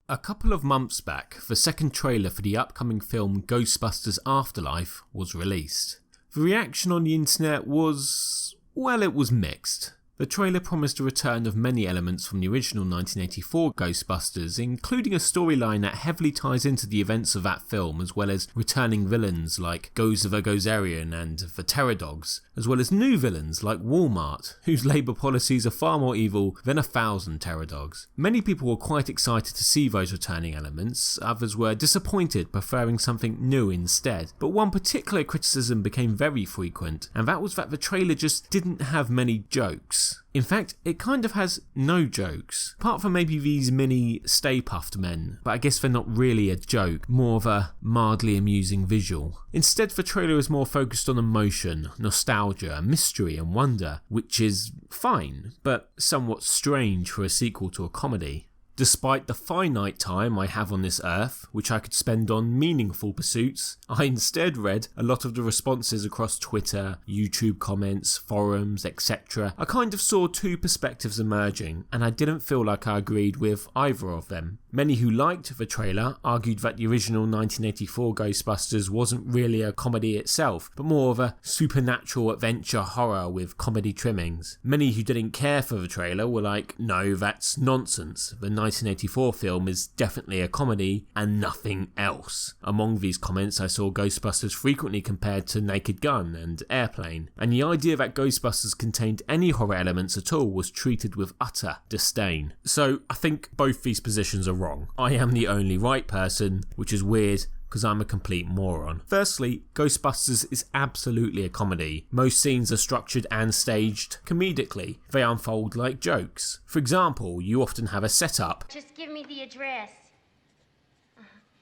A couple of months back, the second trailer for the upcoming film Ghostbusters Afterlife was released. The reaction on the internet was, well, it was mixed. The trailer promised a return of many elements from the original 1984 Ghostbusters, including a storyline that heavily ties into the events of that film, as well as returning villains like Gozer the Gozerian and the Terror Dogs, as well as new villains like Walmart, whose labour policies are far more evil than 1,000 Terror Dogs. Many people were quite excited to see those returning elements, others were disappointed, preferring something new instead. But one particular criticism became very frequent, and that was that the trailer just didn't have many jokes. In fact, it kind of has no jokes, apart from maybe these mini Stay Puft Men, but I guess they're not really a joke, more of a mildly amusing visual. Instead, the trailer is more focused on emotion, nostalgia, mystery and wonder, which is fine, but somewhat strange for a sequel to a comedy. Despite the finite time I have on this earth, which I could spend on meaningful pursuits, I instead read a lot of the responses across Twitter, YouTube comments, forums, etc. I kind of saw two perspectives emerging, and I didn't feel like I agreed with either of them. Many who liked the trailer argued that the original 1984 Ghostbusters wasn't really a comedy itself, but more of a supernatural adventure horror with comedy trimmings. Many who didn't care for the trailer were like, no, that's nonsense. The 1984 film is definitely a comedy and nothing else. Among these comments I saw Ghostbusters frequently compared to Naked Gun and Airplane, and the idea that Ghostbusters contained any horror elements at all was treated with utter disdain. So I think both these positions are wrong. I am the only right person, which is weird because I'm a complete moron. Firstly, Ghostbusters is absolutely a comedy. Most scenes are structured and staged comedically. They unfold like jokes. For example, you often have a setup. Just give me the address.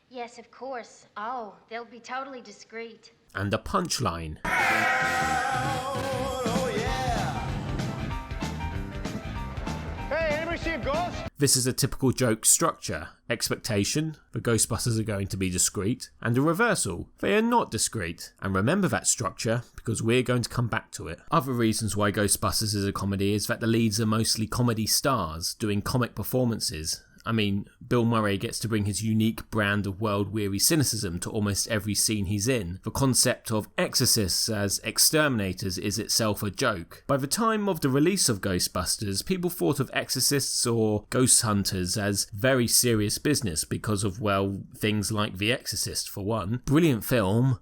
Yes, of course. Oh, they'll be totally discreet. And a punchline. Oh, yeah. Hey, anybody see a ghost? This is a typical joke structure. Expectation, the Ghostbusters are going to be discreet, and a reversal, they are not discreet. And remember that structure, because we're going to come back to it. Other reasons why Ghostbusters is a comedy is that the leads are mostly comedy stars, doing comic performances. I mean, Bill Murray gets to bring his unique brand of world-weary cynicism to almost every scene he's in. The concept of exorcists as exterminators is itself a joke. By the time of the release of Ghostbusters, people thought of exorcists or ghost hunters as very serious business because of, well, things like The Exorcist for one. Brilliant film.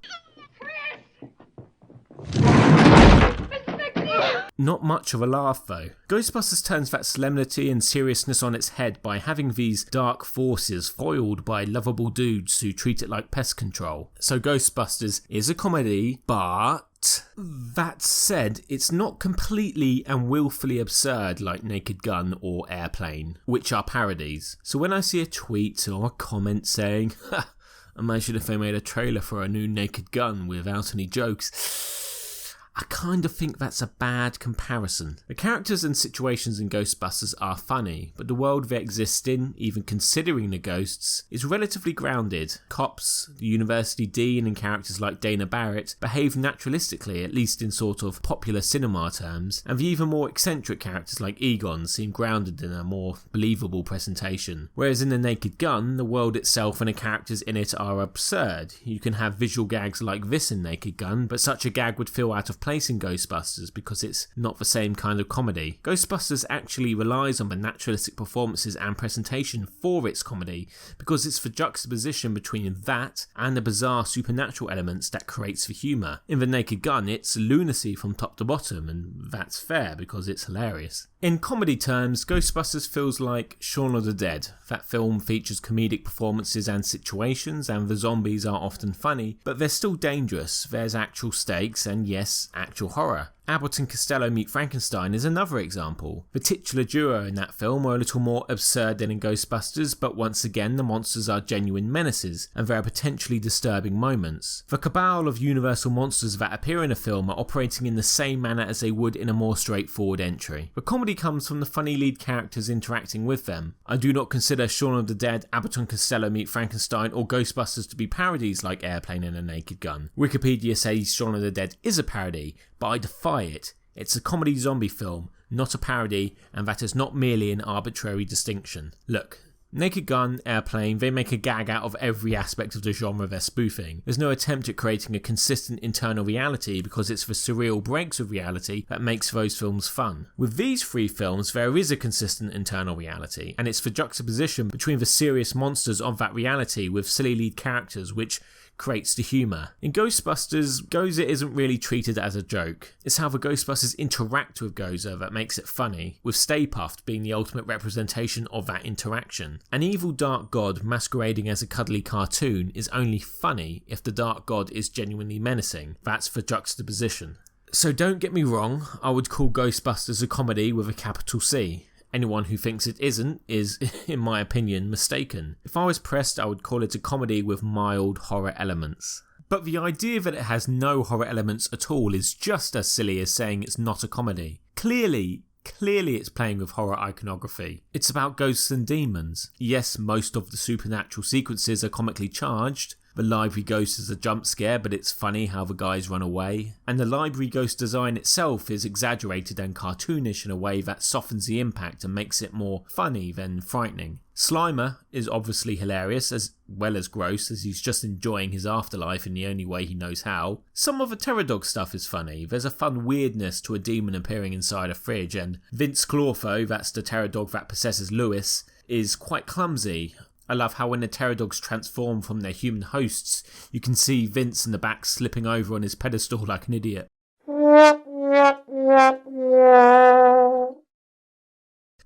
Not much of a laugh though. Ghostbusters turns that solemnity and seriousness on its head by having these dark forces foiled by lovable dudes who treat it like pest control. So Ghostbusters is a comedy, but that said, it's not completely and willfully absurd like Naked Gun or Airplane, which are parodies. So when I see a tweet or a comment saying, ha, imagine if they made a trailer for a new Naked Gun without any jokes, I kind of think that's a bad comparison. The characters and situations in Ghostbusters are funny, but the world they exist in, even considering the ghosts, is relatively grounded. Cops, the university dean and characters like Dana Barrett behave naturalistically, at least in sort of popular cinema terms, and the even more eccentric characters like Egon seem grounded in a more believable presentation. Whereas in The Naked Gun, the world itself and the characters in it are absurd. You can have visual gags like this in Naked Gun, but such a gag would feel out of place in Ghostbusters because it's not the same kind of comedy. Ghostbusters actually relies on the naturalistic performances and presentation for its comedy because it's the juxtaposition between that and the bizarre supernatural elements that creates the humour. In The Naked Gun, it's lunacy from top to bottom, and that's fair because it's hilarious. In comedy terms, Ghostbusters feels like Shaun of the Dead. That film features comedic performances and situations, and the zombies are often funny, but they're still dangerous. There's actual stakes and, yes, actual horror. Abbott and Costello Meet Frankenstein is another example. The titular duo in that film are a little more absurd than in Ghostbusters, but once again the monsters are genuine menaces, and there are potentially disturbing moments. The cabal of universal monsters that appear in a film are operating in the same manner as they would in a more straightforward entry. The comedy comes from the funny lead characters interacting with them. I do not consider Shaun of the Dead, Abbott and Costello Meet Frankenstein or Ghostbusters to be parodies like Airplane and A Naked Gun. Wikipedia says Shaun of the Dead is a parody, but I defy it. It's a comedy zombie film, not a parody, and that is not merely an arbitrary distinction. Look, Naked Gun, Airplane, they make a gag out of every aspect of the genre they're spoofing. There's no attempt at creating a consistent internal reality because it's the surreal breaks of reality that makes those films fun. With these 3 films, there is a consistent internal reality, and it's the juxtaposition between the serious monsters of that reality with silly lead characters which creates the humour. In Ghostbusters, Gozer isn't really treated as a joke. It's how the Ghostbusters interact with Gozer that makes it funny, with Stay Puft being the ultimate representation of that interaction. An evil dark god masquerading as a cuddly cartoon is only funny if the dark god is genuinely menacing. That's the juxtaposition. So don't get me wrong, I would call Ghostbusters a comedy with a capital C. Anyone who thinks it isn't is, in my opinion, mistaken. If I was pressed, I would call it a comedy with mild horror elements. But the idea that it has no horror elements at all is just as silly as saying it's not a comedy. Clearly it's playing with horror iconography. It's about ghosts and demons. Yes, most of the supernatural sequences are comically charged. The library ghost is a jump scare, but it's funny how the guys run away. And the library ghost design itself is exaggerated and cartoonish in a way that softens the impact and makes it more funny than frightening. Slimer is obviously hilarious as well as gross, as he's just enjoying his afterlife in the only way he knows how. Some of the Pterodog stuff is funny. There's a fun weirdness to a demon appearing inside a fridge, and Vince Clortho, that's the Pterodog that possesses Lewis, is quite clumsy. I love how when the Pterodogs transform from their human hosts, you can see Vince in the back slipping over on his pedestal like an idiot.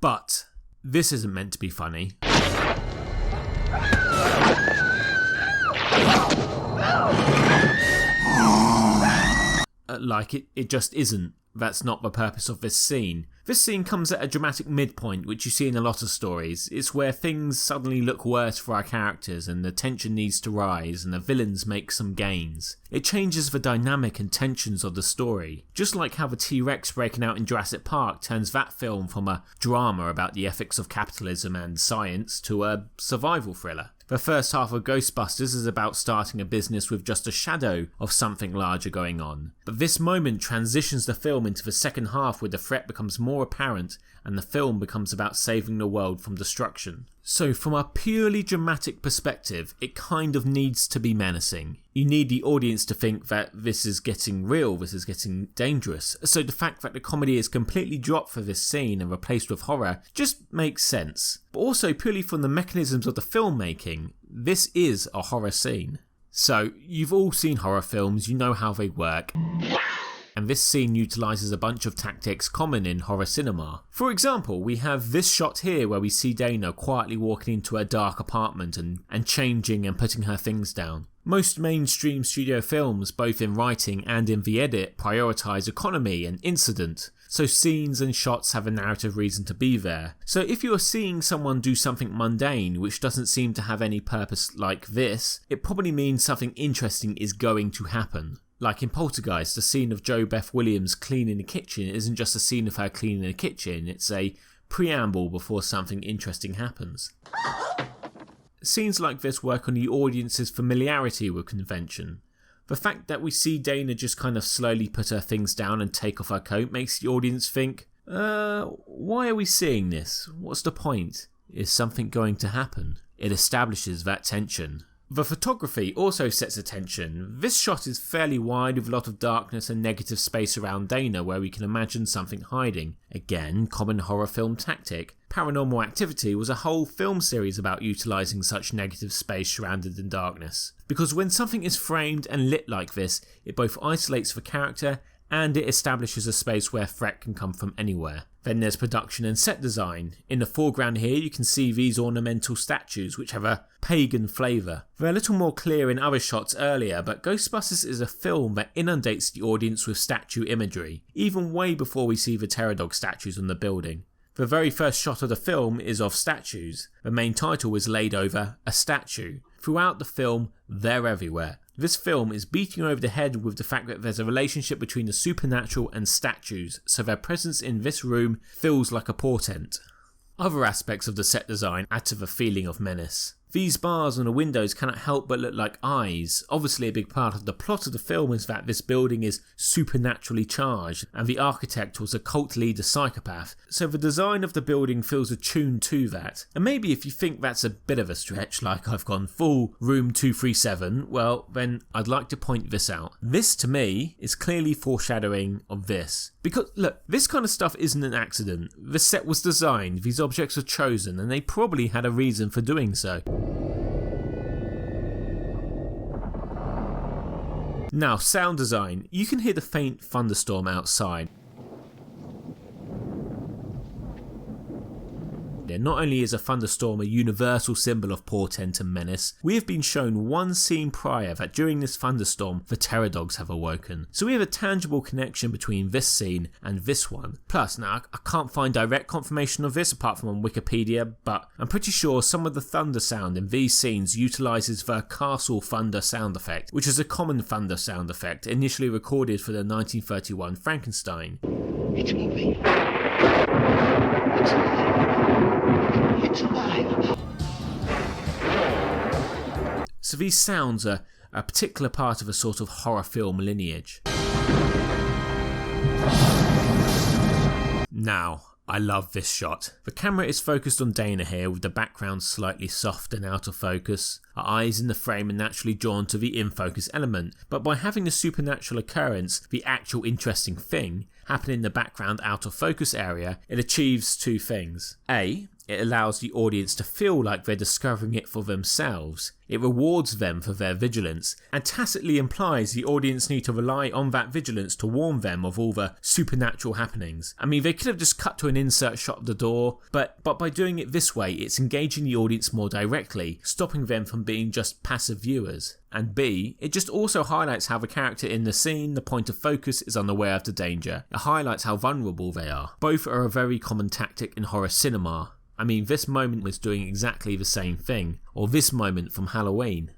But this isn't meant to be funny. It just isn't. That's not the purpose of this scene. This scene comes at a dramatic midpoint, which you see in a lot of stories. It's where things suddenly look worse for our characters and the tension needs to rise and the villains make some gains. It changes the dynamic and tensions of the story. Just like how the T-Rex breaking out in Jurassic Park turns that film from a drama about the ethics of capitalism and science to a survival thriller. The first half of Ghostbusters is about starting a business with just a shadow of something larger going on. But this moment transitions the film into the second half where the threat becomes more apparent and the film becomes about saving the world from destruction. So from a purely dramatic perspective, it kind of needs to be menacing. You need the audience to think that this is getting real, this is getting dangerous. So the fact that the comedy is completely dropped for this scene and replaced with horror just makes sense. But also purely from the mechanisms of the filmmaking, this is a horror scene. So you've all seen horror films, you know how they work. And this scene utilises a bunch of tactics common in horror cinema. For example, we have this shot here where we see Dana quietly walking into a dark apartment and changing and putting her things down. Most mainstream studio films, both in writing and in the edit, prioritise economy and incident. So scenes and shots have a narrative reason to be there. So if you are seeing someone do something mundane which doesn't seem to have any purpose like this, it probably means something interesting is going to happen. Like in Poltergeist, the scene of Jo Beth Williams cleaning the kitchen isn't just a scene of her cleaning the kitchen, it's a preamble before something interesting happens. Scenes like this work on the audience's familiarity with convention. The fact that we see Dana just kind of slowly put her things down and take off her coat makes the audience think, why are we seeing this? What's the point? Is something going to happen? It establishes that tension. The photography also sets a tension. This shot is fairly wide with a lot of darkness and negative space around Dana where we can imagine something hiding. Again, common horror film tactic. Paranormal Activity was a whole film series about utilising such negative space surrounded in darkness. Because when something is framed and lit like this, it both isolates the character and it establishes a space where threat can come from anywhere. Then there's production and set design. In the foreground here you can see these ornamental statues which have a pagan flavour. They're a little more clear in other shots earlier, but Ghostbusters is a film that inundates the audience with statue imagery, even way before we see the Pterodog statues on the building. The very first shot of the film is of statues. The main title is laid over a statue. Throughout the film, they're everywhere. This film is beating over the head with the fact that there's a relationship between the supernatural and statues, so their presence in this room feels like a portent. Other aspects of the set design add to the feeling of menace. These bars on the windows cannot help but look like eyes. Obviously a big part of the plot of the film is that this building is supernaturally charged and the architect was a cult leader psychopath, so the design of the building feels attuned to that. And maybe if you think that's a bit of a stretch, like I've gone full Room 237, well then I'd like to point this out. This to me is clearly foreshadowing of this. Because look, this kind of stuff isn't an accident. The set was designed, these objects were chosen, and they probably had a reason for doing so. Now, sound design. You can hear the faint thunderstorm outside. Not only is a thunderstorm a universal symbol of portent and menace, we have been shown one scene prior that during this thunderstorm the terror dogs have awoken. So we have a tangible connection between this scene and this one. Plus, now I can't find direct confirmation of this apart from on Wikipedia, but I'm pretty sure some of the thunder sound in these scenes utilises the castle thunder sound effect, which is a common thunder sound effect initially recorded for the 1931 Frankenstein. It's moving. It's alive. It's alive. So these sounds are a particular part of a sort of horror film lineage. Now, I love this shot. The camera is focused on Dana here with the background slightly soft and out of focus. Our eyes in the frame are naturally drawn to the in-focus element, but by having the supernatural occurrence, the actual interesting thing, happen in the background out of focus area, it achieves two things. A, it allows the audience to feel like they're discovering it for themselves. It rewards them for their vigilance, and tacitly implies the audience need to rely on that vigilance to warn them of all the supernatural happenings. I mean, they could have just cut to an insert shot of the door, but by doing it this way, it's engaging the audience more directly, stopping them from being just passive viewers. And B, it just also highlights how the character in the scene, the point of focus, is unaware of the danger. It highlights how vulnerable they are. Both are a very common tactic in horror cinema. I mean, this moment was doing exactly the same thing, or this moment from Halloween.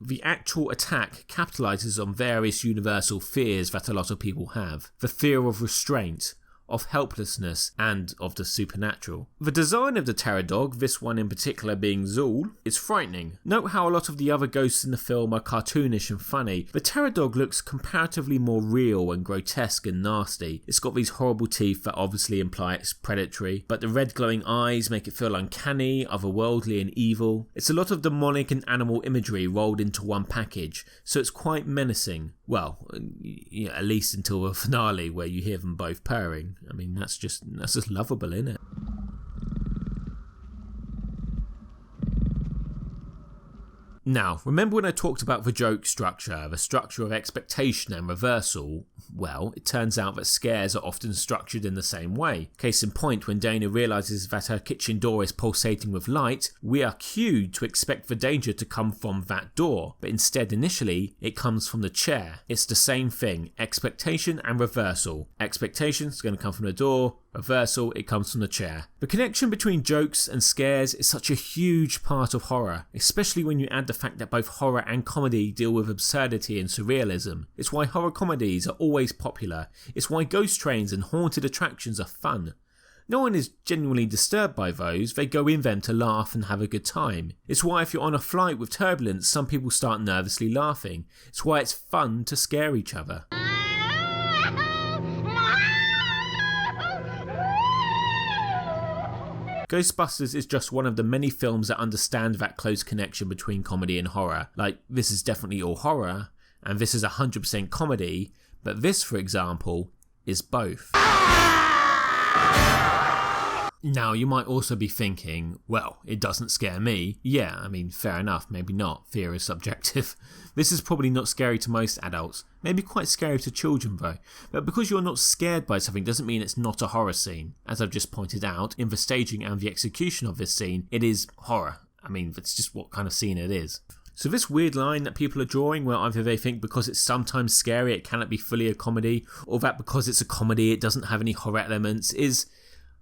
The actual attack capitalises on various universal fears that a lot of people have. The fear of restraint, of helplessness, and of the supernatural. The design of the terror dog, this one in particular being Zuul, is frightening. Note how a lot of the other ghosts in the film are cartoonish and funny. The terror dog looks comparatively more real and grotesque and nasty. It's got these horrible teeth that obviously imply it's predatory, but the red glowing eyes make it feel uncanny, otherworldly and evil. It's a lot of demonic and animal imagery rolled into one package, so it's quite menacing. Well, at least until the finale where you hear them both purring. I mean, that's just lovable, isn't it? Now, remember when I talked about the joke structure, the structure of expectation and reversal? Well, it turns out that scares are often structured in the same way. Case in point, when Dana realises that her kitchen door is pulsating with light, we are cued to expect the danger to come from that door, but instead initially, it comes from the chair. It's the same thing, expectation and reversal. Expectation is going to come from the door, reversal, it comes from the chair. The connection between jokes and scares is such a huge part of horror, especially when you add the fact that both horror and comedy deal with absurdity and surrealism. It's why horror comedies are always popular. It's why ghost trains and haunted attractions are fun. No one is genuinely disturbed by those, they go in them to laugh and have a good time. It's why if you're on a flight with turbulence, some people start nervously laughing. It's why it's fun to scare each other. Ghostbusters is just one of the many films that understand that close connection between comedy and horror. Like, this is definitely all horror, and this is 100% comedy, but this, for example, is both. Now, you might also be thinking, well, it doesn't scare me. Yeah, I mean, fair enough, maybe not. Fear is subjective. This is probably not scary to most adults. Maybe quite scary to children though. But because you're not scared by something doesn't mean it's not a horror scene. As I've just pointed out, in the staging and the execution of this scene, it is horror. I mean, that's just what kind of scene it is. So this weird line that people are drawing where either they think because it's sometimes scary it cannot be fully a comedy, or that because it's a comedy it doesn't have any horror elements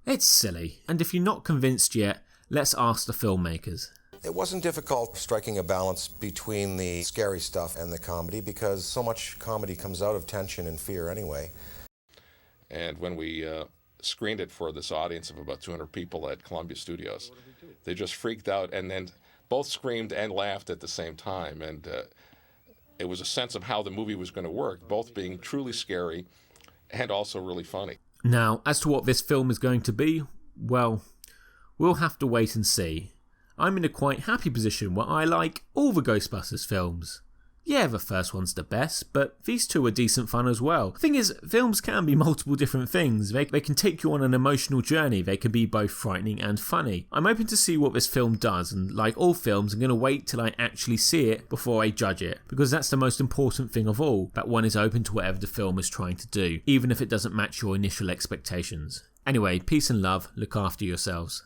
it's silly. And if you're not convinced yet, let's ask the filmmakers. It wasn't difficult striking a balance between the scary stuff and the comedy because so much comedy comes out of tension and fear anyway. And when we screened it for this audience of about 200 people at Columbia Studios. They just freaked out and then both screamed and laughed at the same time. And it was a sense of how the movie was going to work, both being truly scary and also really funny. Now, as to what this film is going to be, well, we'll have to wait and see. I'm in a quite happy position where I like all the Ghostbusters films. Yeah, the first one's the best, but these two are decent fun as well. The thing is, films can be multiple different things. They can take you on an emotional journey. They can be both frightening and funny. I'm open to see what this film does, and like all films, I'm going to wait till I actually see it before I judge it, because that's the most important thing of all, that one is open to whatever the film is trying to do, even if it doesn't match your initial expectations. Anyway, peace and love, look after yourselves.